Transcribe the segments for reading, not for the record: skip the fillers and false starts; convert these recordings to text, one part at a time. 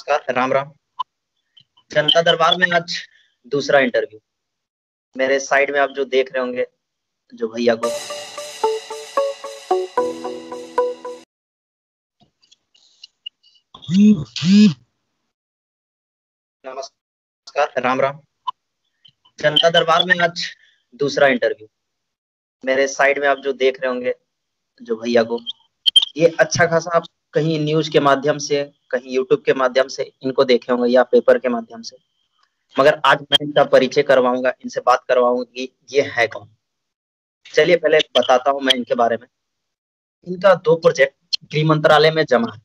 नमस्कार, राम राम। जनता दरबार में आज दूसरा इंटरव्यू। मेरे साइड में आप जो देख रहे होंगे, जो भैया को, नमस्कार, राम राम। जनता दरबार में आज दूसरा इंटरव्यू। मेरे साइड में आप जो देख रहे होंगे, जो भैया को, ये अच्छा खासा आप कहीं न्यूज के माध्यम से, कहीं यूट्यूब के माध्यम से इनको देखे होंगे या पेपर के माध्यम से, मगर आज मैं इनका परिचय करवाऊंगा, इनसे बात करवाऊंगा कि ये है कौन। चलिए पहले बताता हूं मैं इनके बारे में। इनका 2 प्रोजेक्ट गृह मंत्रालय में जमा है।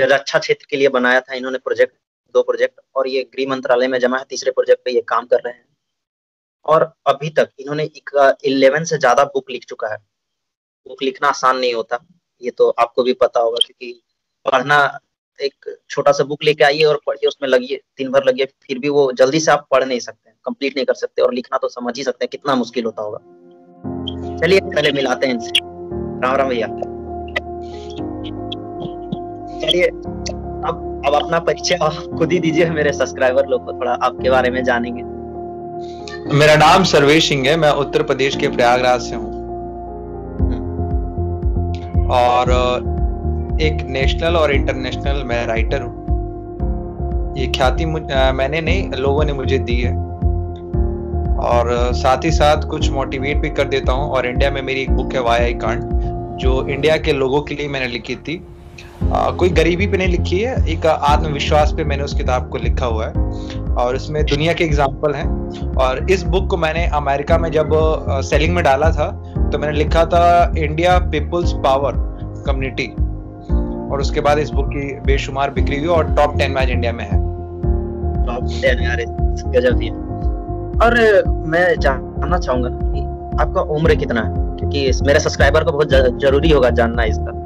रक्षा क्षेत्र के लिए बनाया था इन्होंने प्रोजेक्ट, 2 प्रोजेक्ट, और ये गृह मंत्रालय में जमा है। तीसरे प्रोजेक्ट पे ये काम कर रहे हैं और अभी तक इन्होंने 11 से ज्यादा बुक लिख चुका है। बुक लिखना आसान नहीं होता, ये तो आपको भी पता होगा, क्योंकि पढ़ना, एक छोटा सा बुक लेके आइए और पढ़िए, उसमें लगिए, दिन भर लगिए, फिर भी वो जल्दी से आप पढ़ नहीं सकते, कंप्लीट नहीं कर सकते, और लिखना तो समझ ही सकते हैं कितना मुश्किल होता होगा। चलिए पहले मिलाते हैं इनसे। राम राम भैया। चलिए अब अपना परिचय खुद ही दीजिए, मेरे सब्सक्राइबर लोग को थोड़ा आपके बारे में जानेंगे। मेरा नाम सर्वेश सिंह है, मैं उत्तर प्रदेश के प्रयागराज से हूँ और एक नेशनल और इंटरनेशनल मैं राइटर हूँ। ये ख्याति मैंने नहीं, लोगों ने मुझे दी है, और साथ ही साथ कुछ मोटिवेट भी कर देता हूँ। और इंडिया में मेरी एक बुक है वाई कांड, जो इंडिया के लोगों के लिए मैंने लिखी थी। कोई गरीबी पे नहीं लिखी है, एक आत्मविश्वास पे मैंने उस किताब को लिखा हुआ है, और इसमें दुनिया के एग्जाम्पल हैं। और इस बुक को मैंने अमेरिका में जब सेलिंग में डाला था, तो मैंने लिखा था इंडिया पीपुल्स पावर कम्युनिटी, और उसके बाद इस बुक की बेशुमार बिक्री हुई और टॉप 10 में आज इंडिया में है। टॉप 10 यार, गजब ही है। और मैं जानना चाहूंगा कि आपका उम्र कितना है, क्योंकि मेरे सब्सक्राइबर को बहुत जरूरी होगा जानना इसका।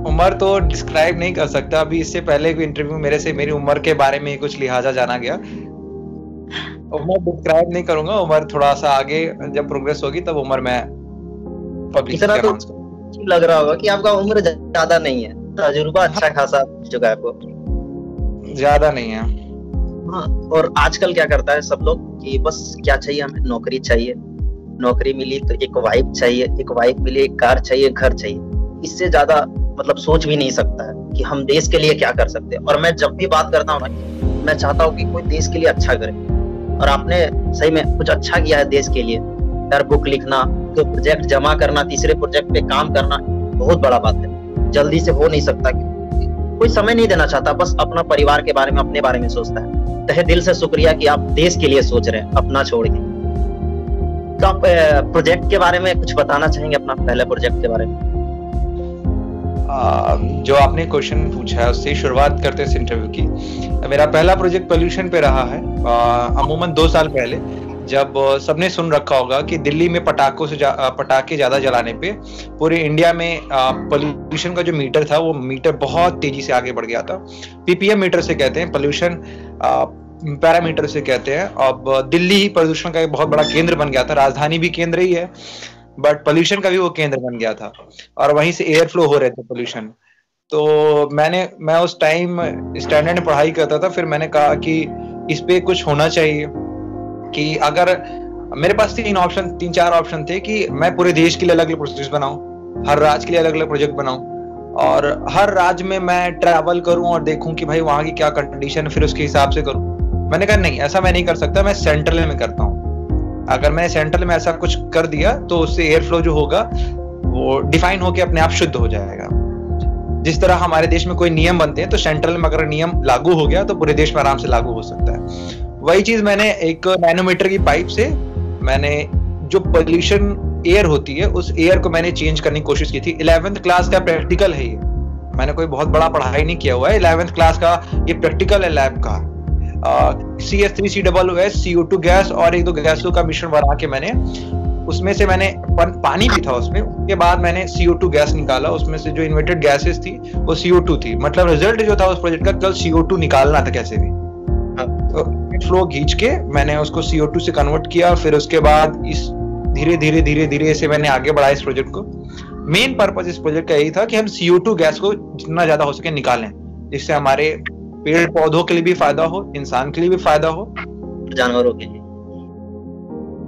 उम्र तो डिस्क्राइब नहीं कर सकता। अभी इससे पहले भी इंटरव्यू मेरे से मेरी उम्र के बारे में कुछ लिहाजा जाना गया। उम्र डिस्क्राइब नहीं करूंगा, उम्र थोड़ा सा आगे जब प्रोग्रेस होगी तब उम्र मैं पब्लिक इतना तो लग रहा होगा कि आपका उम्र ज्यादा नहीं है, तजुर्बा अच्छा खासा चुका है आपको। ज्यादा नहीं है। हाँ, और आजकल क्या करता है सब लोग कि बस क्या चाहिए, हमें नौकरी चाहिए, नौकरी मिली तो एक वाइफ चाहिए, एक वाइफ मिली एक कार चाहिए, घर चाहिए। इससे ज्यादा मतलब सोच भी नहीं सकता है कि हम देश के लिए क्या कर सकते हैं। और मैं जब भी बात करता हूँ ना, मैं चाहता हूँ कि कोई देश के लिए अच्छा करे, और आपने सही में कुछ अच्छा किया है देश के लिए यार। बुक लिखना, 2 प्रोजेक्ट जमा करना, तीसरे प्रोजेक्ट पे काम करना बहुत बड़ा बात है, जल्दी से हो नहीं सकता। कोई समय नहीं देना चाहता, बस अपना परिवार के बारे में, अपने बारे में सोचता है। तहे दिल से शुक्रिया कि आप देश के लिए सोच रहे हैं, अपना छोड़ के। तो आप प्रोजेक्ट के बारे में कुछ बताना चाहेंगे, अपना पहले प्रोजेक्ट के बारे में? जो आपने क्वेश्चन पूछा है उससे शुरुआत करते हैं इस इंटरव्यू की। मेरा पहला प्रोजेक्ट पोल्यूशन पे रहा है। अमूमन 2 साल पहले, जब सबने सुन रखा होगा कि दिल्ली में पटाखे ज्यादा जलाने पे पूरे इंडिया में पोल्यूशन का जो मीटर था, वो मीटर बहुत तेजी से आगे बढ़ गया था। पीपीएम मीटर से कहते हैं, पोल्यूशन पैरामीटर से कहते हैं। अब दिल्ली ही प्रदूषण का एक बहुत बड़ा केंद्र बन गया था। राजधानी भी केंद्र ही है, बट पोल्यूशन का भी वो केंद्र बन गया था, और वहीं से एयर फ्लो हो रहे थे पोल्यूशन। तो मैं उस टाइम स्टैंडर्ड में पढ़ाई करता था। फिर मैंने कहा कि इस पे कुछ होना चाहिए, कि अगर मेरे पास 3-4 ऑप्शन थे कि मैं पूरे देश के लिए अलग अलग प्रोजेक्ट बनाऊं, हर राज्य के लिए अलग अलग प्रोजेक्ट बनाऊं, और हर राज्य में मैं ट्रैवल करूं और देखूं कि भाई वहां की क्या कंडीशन है, फिर उसके हिसाब से करूं। मैंने कहा नहीं, ऐसा मैं नहीं कर सकता, मैं सेंट्रल में करता हूं। अगर मैं सेंट्रल में ऐसा कुछ कर दिया तो उससे एयर फ्लो जो होगा वो डिफाइन होकर अपने आप शुद्ध हो जाएगा। जिस तरह हमारे देश में कोई नियम बनते हैं, तो सेंट्रल में अगर नियम लागू हो गया तो पूरे देश में आराम से लागू हो सकता है। वही चीज मैंने एक नैनोमीटर की पाइप से, मैंने जो पोल्यूशन एयर होती है उस एयर को मैंने चेंज करने की कोशिश की थी। 11th क्लास का प्रैक्टिकल है ये, मैंने कोई बहुत बड़ा पढ़ाई नहीं किया हुआ है। 11th क्लास का ये प्रैक्टिकल है लैब का। CH3COOS CO2 गैस और 1-2 गैसों का मिश्रण बना के मैंने, उसमें से मैंने पानी भी था उसमें, उसके बाद मैंने CO2 गैस निकाला। उसमें से जो इन्वर्टेड गैसेस थी वो CO2 थी। मतलब रिजल्ट जो था उस प्रोजेक्ट का, कल CO2 निकालना था कैसे भी। तो फ्लो खींच के मैंने उसको CO2 से कन्वर्ट किया। फिर उसके बाद इस धीरे धीरे से मैंने आगे बढ़ाया इस प्रोजेक्ट को। मेन पर्पस इस प्रोजेक्ट का यही था कि हम CO2 गैस को जितना ज्यादा हो सके निकालें, जिससे हमारे पेड़ पौधों के लिए भी फायदा हो, इंसान के लिए भी फायदा हो, जानवरों के लिए।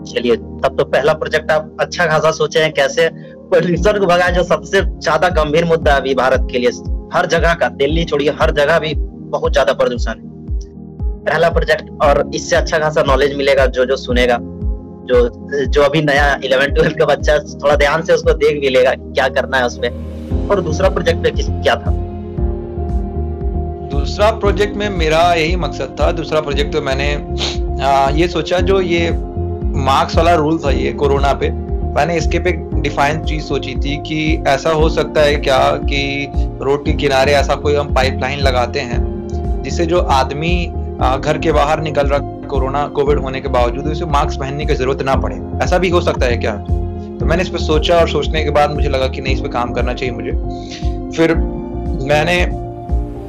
चलिए, तब तो पहला प्रोजेक्ट आप अच्छा खासा सोचे हैं कैसे पोल्यूशन को भगाएं, जो सबसे ज्यादा गंभीर मुद्दा है अभी भारत के लिए। हर जगह का, दिल्ली छोड़िए, हर जगह भी बहुत ज्यादा प्रदूषण है। पहला प्रोजेक्ट, और इससे अच्छा खासा नॉलेज मिलेगा जो सुनेगा, जो अभी नया 11-12 का बच्चा, थोड़ा ध्यान से उसको देख भी लेगा क्या करना है उसमें। और दूसरा प्रोजेक्ट में क्या था? दूसरा प्रोजेक्ट में मेरा यही मकसद था। दूसरा प्रोजेक्ट तो मैंने ये सोचा, जो ये मार्क्स वाला रूल था ये कोरोना पे, मैंने इसके पे डिफाइन चीज सोची थी कि ऐसा हो सकता है क्या कि रोड के किनारे ऐसा कोई हम पाइपलाइन लगाते हैं जिससे जो आदमी घर के बाहर निकल रहा कोविड होने के बावजूद उसे मास्क पहनने की जरूरत ना पड़े। ऐसा भी हो सकता है क्या? तो मैंने इस पर सोचा, और सोचने के बाद मुझे लगा कि नहीं, इस पे काम करना चाहिए मुझे। फिर मैंने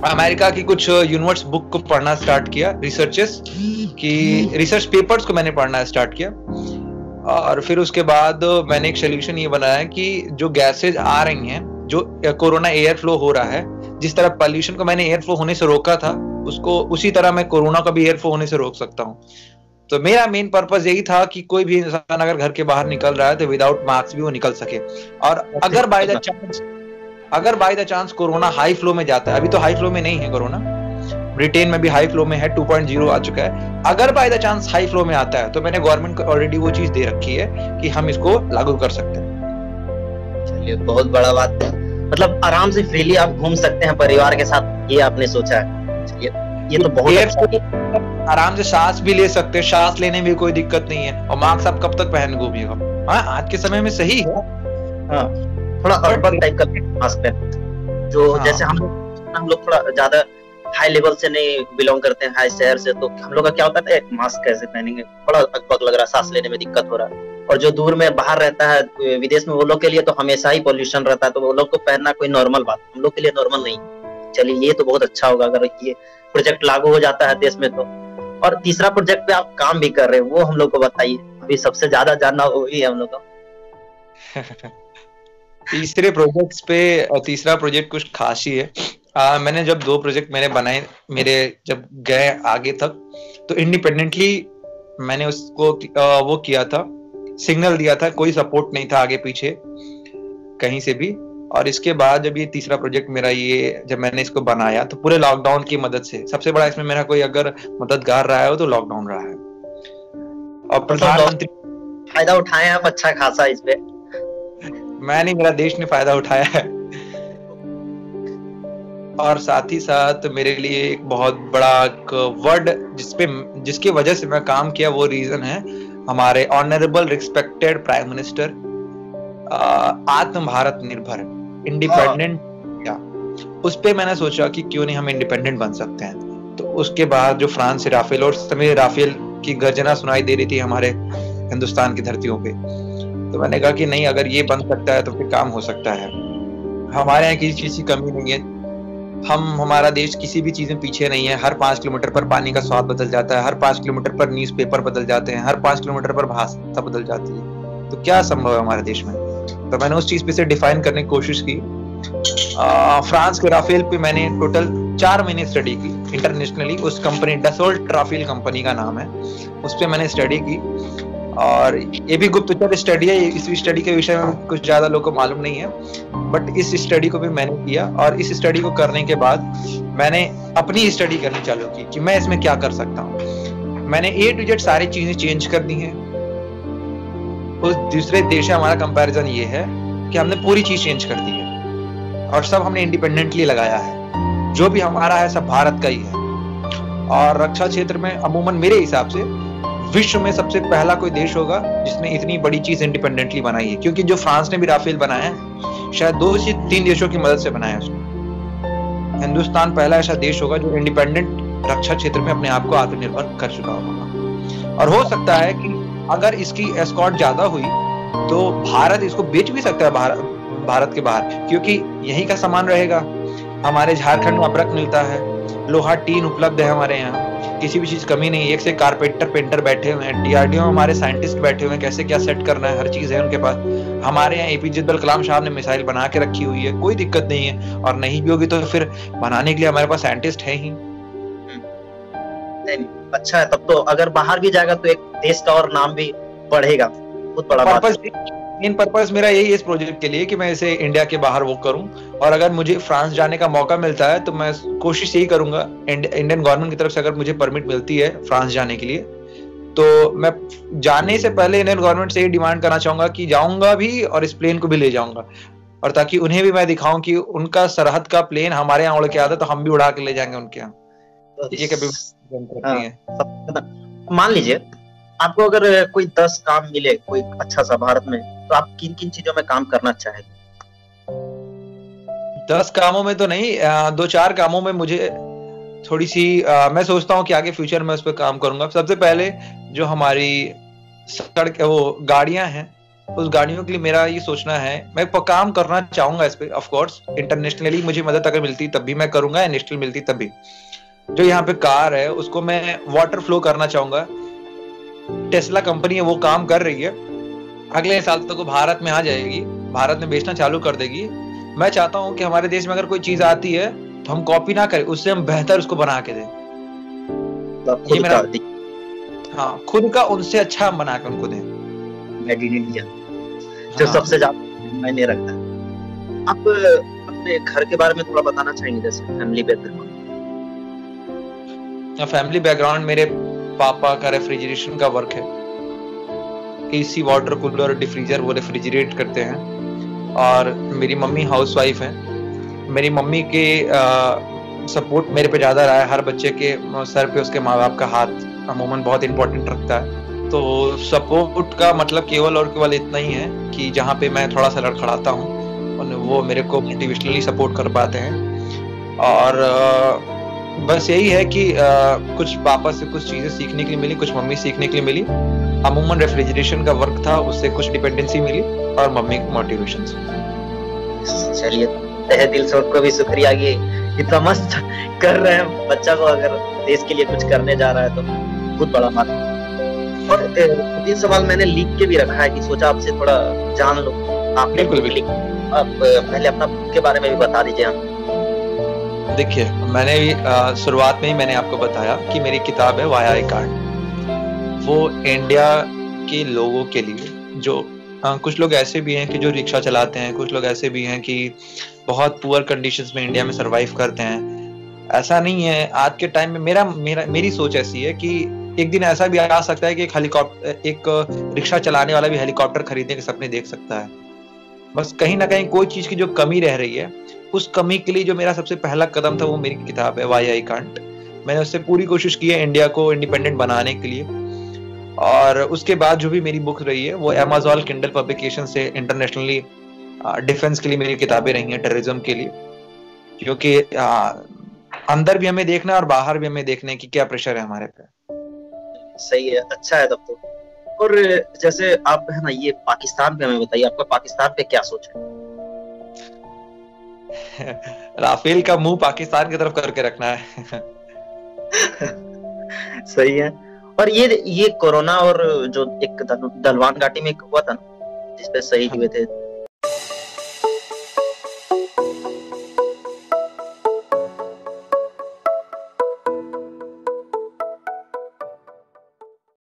अमेरिका की कुछ यूनिवर्स बुक को पढ़ना स्टार्ट किया, रिसर्च पेपर्स को मैंने पढ़ना स्टार्ट किया। और फिर उसके बाद मैंने एक सोल्यूशन ये बनाया कि जो गैसेज आ रही हैं, जो कोरोना एयर फ्लो हो रहा है, जिस तरह पॉल्यूशन को मैंने एयर फ्लो होने से रोका था, उसको उसी तरह मैं कोरोना का भी एयर फ्लो होने से रोक सकता हूँ। तो मेरा मेन पर्पस यही था कि कोई भी इंसान अगर घर के बाहर निकल रहा है तो विदाउट मास्क भी वो निकल सके। और अगर by the chance corona high flow में जाता है, अभी तो हाई फ्लो में नहीं है कोरोना, ब्रिटेन में भी हाई फ्लो में है, 2.0 आ चुका है। अगर by the chance high flow में आता है तो मैंने गवर्नमेंट को ऑलरेडी वो चीज दे रखी है कि हम इसको लागू कर सकते हैं। चलिए, बहुत बड़ा बात है, मतलब आराम से फ्रीली आप घूम सकते हैं परिवार के साथ, ये आपने सोचा है। चलिए, ये तो बहुत अच्छा। आराम से सांस भी ले सकते हैं, सांस लेने में कोई दिक्कत नहीं है। और मास्क आप कब तक पहन घूमिएगा? हाँ, आज के समय में सही है। हाँ, थोड़ा अर्बन टाइप का मास्क है, जो जैसे हम लोग थोड़ा ज्यादा हाई लेवल से नहीं बिलोंग करते हैं, हाई शहर से, तो हम लोग का क्या होता है, मास्क कैसे पहनेंगे, थोड़ा अकबक लग रहा है, सांस लेने में दिक्कत हो रहा है। और जो दूर में बाहर रहता है विदेश में, वो लोग के लिए तो हमेशा ही पॉल्यूशन रहता है, तो वो लोग को पहनना कोई नॉर्मल बात, हम लोग के लिए नॉर्मल नहीं। चलिए, ये तो बहुत अच्छा होगा अगर ये प्रोजेक्ट लागू हो जाता है देश में तो। और तीसरा प्रोजेक्ट पे आप काम भी कर रहे हैं, वो हम लोग को बताइए, अभी सबसे ज्यादा जानना वही है हम लोग का। तीसरे प्रोजेक्ट्स पे, तीसरा प्रोजेक्ट कुछ खास ही है। मैंने जब 2 प्रोजेक्ट मैंने बनाए, मेरे जब गए आगे तक, तो इंडिपेंडेंटली मैंने उसको वो किया था, सिग्नल दिया था, कोई सपोर्ट नहीं था आगे पीछे कहीं से भी। और इसके बाद जब ये तीसरा प्रोजेक्ट मेरा, ये जब मैंने इसको बनाया तो पूरे लॉकडाउन की मदद से, सबसे बड़ा इसमें मेरा कोई अगर मददगार रहा है तो लॉकडाउन रहा है। और प्रधानमंत्री फायदा उठाए आप अच्छा खासा इस पे। मैंने, मेरा देश ने फायदा उठाया है। और साथ ही साथ मेरे लिए एक बहुत बड़ा वर्ड जिसकी वजह से मैं काम किया, वो रीजन है हमारे ऑनरेबल रिस्पेक्टेड प्राइम मिनिस्टर, आत्म भारत निर्भर इंडिपेंडेंट इंडिया। उस पे मैंने सोचा कि क्यों नहीं हम इंडिपेंडेंट बन सकते हैं। तो उसके बाद जो फ्रांस से राफेल, और समय राफेल की गर्जना सुनाई दे रही थी हमारे हिंदुस्तान की धरतियों पे, तो मैंने कहा कि नहीं, अगर ये बन सकता है तो फिर काम हो सकता है। हमारे यहाँ किसी चीज की कमी नहीं है, हमारा देश किसी भी चीज में पीछे नहीं है। हर 5 किलोमीटर पर पानी का स्वाद बदल जाता है, हर 5 किलोमीटर पर न्यूज़पेपर बदल जाते हैं, हर 5 किलोमीटर पर भाषा बदल जाती है। तो क्या संभव है हमारे देश में? तो मैंने उस चीज पे से डिफाइन करने की कोशिश की। फ्रांस के राफेल पे मैंने टोटल 4 महीने स्टडी की इंटरनेशनली। उस कंपनी डसोल्ट राफेल कंपनी का नाम है, उस पर मैंने स्टडी की। और ये भी गुप्तचर स्टडी है, इस स्टडी के विषय में कुछ ज्यादा लोगों को मालूम नहीं है, बट इस स्टडी को भी मैंने किया। और इस स्टडी को करने के बाद मैंने अपनी स्टडी करनी चालू की कि मैं इसमें क्या कर सकता हूँ। मैंने A to Z सारी चीजें चेंज कर दी हैं। उस दूसरे देश से हमारा कंपैरिजन ये है कि हमने पूरी चीज चेंज कर दी है और सब हमने इंडिपेंडेंटली लगाया है। जो भी हमारा है सब भारत का ही है। और रक्षा क्षेत्र में अमूमन मेरे हिसाब से विश्व में सबसे पहला कोई देश होगा जिसने इतनी बड़ी चीज इंडिपेंडेंटली बनाई है, क्योंकि जो फ्रांस ने भी राफेल बनाया है शायद 2 से 3 देशों की मदद से बनाया उसने। हिंदुस्तान पहला ऐसा देश होगा जो इंडिपेंडेंट रक्षा क्षेत्र में अपने आप को आत्मनिर्भर कर चुका होगा। और हो सकता है कि अगर इसकी एस्कॉर्ट ज्यादा हुई तो भारत इसको बेच भी सकता है भारत के बाहर, क्योंकि यही का सामान रहेगा। हमारे झारखंड में अबरक मिलता है, लोहा टीन उपलब्ध है हमारे यहाँ, किसी भी चीज कमी नहीं, एक से कारपेंटर पेंटर बैठे हुए हैं, डीआरडीओ में हमारे साइंटिस्ट बैठे हुए हैं, कैसे क्या सेट करना है हर चीज है उनके पास। हमारे यहाँ एपीजे अब्दुल कलाम साहब ने मिसाइल बना के रखी हुई है, कोई दिक्कत नहीं है, और नहीं भी होगी तो फिर बनाने के लिए हमारे पास साइंटिस्ट है ही। नहीं, अच्छा है तब तो। अगर बाहर भी जाएगा तो एक देश का और नाम भी बढ़ेगा, बहुत बड़ा बात है। मेन पर्पस मेरा यही है इस प्रोजेक्ट के लिए कि मैं इसे इंडिया के बाहर वो करूं, और अगर मुझे फ्रांस जाने का मौका मिलता है तो मैं कोशिश यही करूंगा, इंडियन गवर्नमेंट की तरफ से अगर मुझे परमिट मिलती है फ्रांस जाने के लिए, तो मैं जाने से पहले इंडियन गवर्नमेंट से ये डिमांड करना चाहूंगा कि जाऊंगा भी और इस प्लेन को भी ले जाऊंगा, और ताकि उन्हें भी मैं दिखाऊं कि उनका सरहद का प्लेन हमारे यहाँ उड़ के आता है तो हम भी उड़ा के ले जाएंगे उनके यहाँ। ये कभी मान लीजिए आपको अगर कोई 10 काम मिले कोई अच्छा सा भारत में, तो आप किन किन चीजों में काम करना चाहेंगे? 10 कामों में तो नहीं, 2-4 कामों में मुझे थोड़ी सी मैं सोचता हूँ कि आगे फ्यूचर में उस पर काम करूंगा। सबसे पहले जो हमारी सड़क वो गाड़ियां हैं, उस गाड़ियों के लिए मेरा ये सोचना है, मैं काम करना चाहूंगा इस पे। ऑफ कोर्स इंटरनेशनली मुझे मदद अगर मिलती तब भी मैं करूंगा, या नेशनल मिलती तब भी। जो यहाँ पे कार है उसको मैं वाटर फ्लो करना चाहूंगा। टेस्ला कंपनी है वो काम कर रही है, अगले साल तक वो भारत में आ जाएगी, भारत में बेचना चालू कर देगी। मैं चाहता हूँ कि हमारे देश में अगर कोई चीज आती है तो हम कॉपी ना करें, उससे हम बेहतर उसको बना के दें। ये मेरा हाँ, खुद का उनसे अच्छा हम बना के उनको दें। मेड इन इंडिया जो सबसे ज्यादा मायने रखता है। आप अपने घर के बारे में थोड़ा बताना चाहेंगे, जैसे फैमिली बैकग्राउंड? फैमिली बैकग्राउंड, मेरे पापा का रेफ्रिजरेशन का वर्क है, एसी वाटर कूलर और डिफ्रीजर वो रेफ्रिजरेट करते हैं, और मेरी मम्मी हाउसवाइफ है। मेरी मम्मी के सपोर्ट मेरे पे ज्यादा रहा है, हर बच्चे के सर पे उसके माँ बाप का हाथ अमूमन बहुत इंपॉर्टेंट रखता है। तो सपोर्ट का मतलब केवल और केवल इतना ही है कि जहाँ पे मैं थोड़ा सा लड़खड़ाता हूँ और वो मेरे को मोटिवेशनली सपोर्ट कर पाते हैं। और बस यही है कि कुछ पापा से कुछ चीजें सीखने के लिए मिली, कुछ मम्मी सीखने के लिए मिली। अमूमन रेफ्रिजरेशन का वर्क था, उससे कुछ डिपेंडेंसी मिली, और मम्मी के मोटिवेशन से। चलिए, तहे दिल से उनको भी शुक्रिया कि इतना मस्त कर रहे हैं। बच्चा को अगर देश के लिए कुछ करने जा रहा है तो बहुत बड़ा बात है। और 3 सवाल मैंने लिख के भी रखा है कि सोचा आपसे थोड़ा जान लो। आपने बिल्कुल, आप पहले अपना बुक के बारे में भी बता दीजिए हम। देखिए, मैंने शुरुआत में ही मैंने आपको बताया कि मेरी किताब है वाया ए कार्ड। वो इंडिया के लोगों के लिए, जो कुछ लोग ऐसे भी हैं कि जो रिक्शा चलाते हैं, कुछ लोग ऐसे भी हैं कि बहुत पुअर कंडीशंस में इंडिया में सरवाइव करते हैं। ऐसा नहीं है आज के टाइम में। मेरी सोच ऐसी है कि एक दिन ऐसा भी आ सकता है कि एक रिक्शा चलाने वाला भी हेलीकॉप्टर खरीदने के सपने देख सकता है। बस कहीं ना कहीं कोई चीज की जो कमी रह रही है, उस कमी के लिए जो मेरा सबसे पहला कदम था वो मेरी किताब है वाई आई कांट। मैंने उससे पूरी कोशिश की है इंडिया को इंडिपेंडेंट बनाने के लिए। और उसके बाद जो भी मेरी बुक रही है वो Amazon किंडल पब्लिकेशन से इंटरनेशनली डिफेंस के लिए मेरी किताबें रही हैं, टेररिज्म के लिए, क्योंकि अंदर भी हमें देखना है और बाहर भी हमें देखने की क्या प्रेशर है हमारे पे। सही है, अच्छा है तब तो। और जैसे आप है ना, ये पाकिस्तान पे हमें बताइए, आपका पाकिस्तान पे क्या सोच है? राफेल का मुंह पाकिस्तान की तरफ करके रखना है। सही है। और ये कोरोना और जो एक दलवान घाटी में हुआ था ना, जिसपे शहीद हुए थे